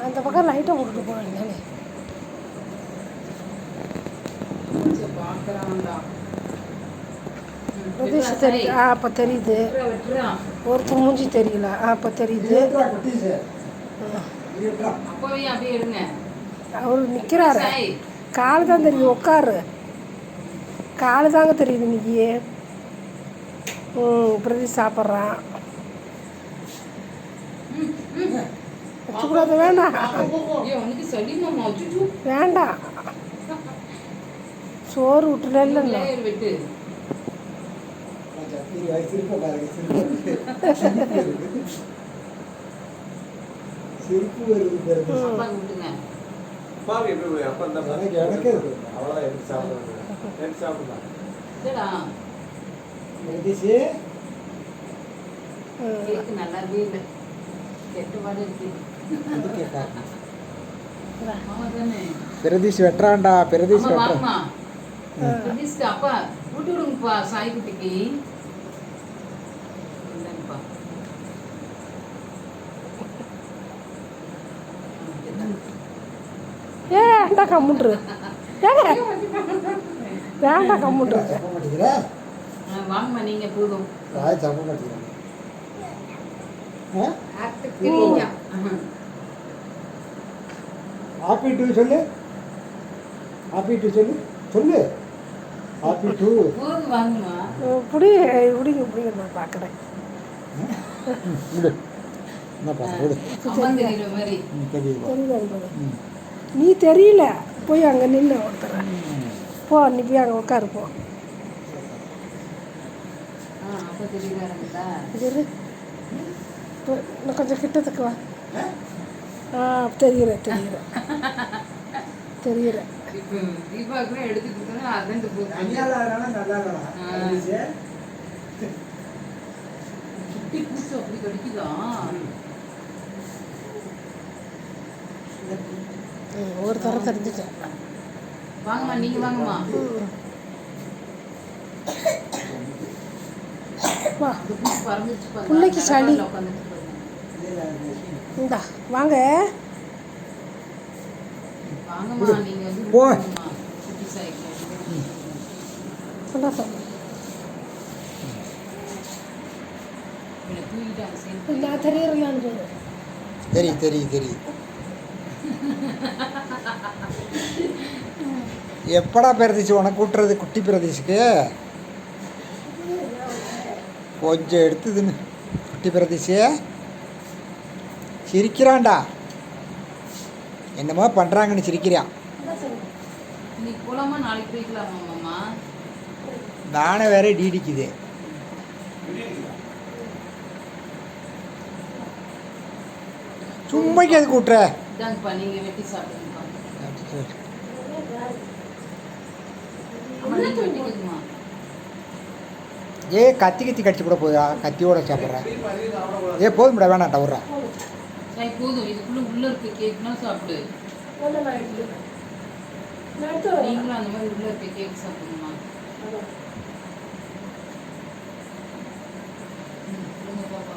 அந்த பக்கம் லைட்டை போட்டுட்டு போகணும் தானே. பிரதீஷ் தெரியுது. அப்போ தெரியுது. ஒருத்தர் மூஞ்சி தெரியல. அப்போ தெரியுது. அவர் நிற்கிறாரு. காலு தான் தெரியுது. உட்காரு. காலு தாங்க தெரியுது இன்னைக்கு. பிரதீஷ் சாப்பிட்றான். வச்சுக்கூடாது. வேண்டாம் வேண்டாம். சோறு விட்டுல இல்லைன்னா சிரிப்பு வருது. பிரதீஷ் வெட்டுறான்டா. பிரதீஷ் வெட்டுறான். அப்பா விட்டு விடுங்கப்பா சாய்க்குட்டிக்கு. ஏன்டா கம்முன்ட்ரு. வேண்டாம் கம்முன்ட்ரு. வாங்கம்மா நீங்க போதும். ஹாப்பி டூ சொல்லு. ஹாப்பி டூ சொல்லு. சொல்லு ஹாப்பி டூ. வாங்கம்மா. இப்படி இப்படிங்க இப்படிங்க நான் பார்க்குறேன். நீ தெரியல. போய் அங்கே நின்று ஒருத்தர் போ. நீ போய் அங்கே உட்காருப்போ. இன்னும் கொஞ்சம் கிட்டத்துக்கு வா. தெரியுற தெரியுற தெரியுற. ஒரு தர தெரிஞ்சுட்டேன். வாங்கம்மா நீங்க வாங்கம்மா. பிள்ளைக்கு சளி. இந்தா வாங்க. வாங்கம்மா நீங்க போ. நான் தெரியறேன். தெரியும் தெரியும் தெரியும். எப்படா பிரதீஷ் உனக்கு கூட்டுறது குட்டி பிரதீஷுக்கு? கொஞ்சம் எடுத்துதுன்னு குட்டி பிரதீஷ் சிரிக்கிறான்டா. என்னமோ பண்ணுறாங்கன்னு சிரிக்கிறான். நானே வேற டிடிக்குது. சும்மைக்கு அது கூட்டுற. ஏ கத்தி கத்தி கடிச்சு கூட போதா? கத்தியோட சாப்பிட்றேன். ஏ போதும்டா. வேணாம்டா விட்றா. போதும். இதுக்குள்ள உள்ள இருக்க கேக்னா சாப்பிடு. நீங்களும் அந்த மாதிரி உள்ள இருக்க கேக் சாப்பிடுமா? பாப்பா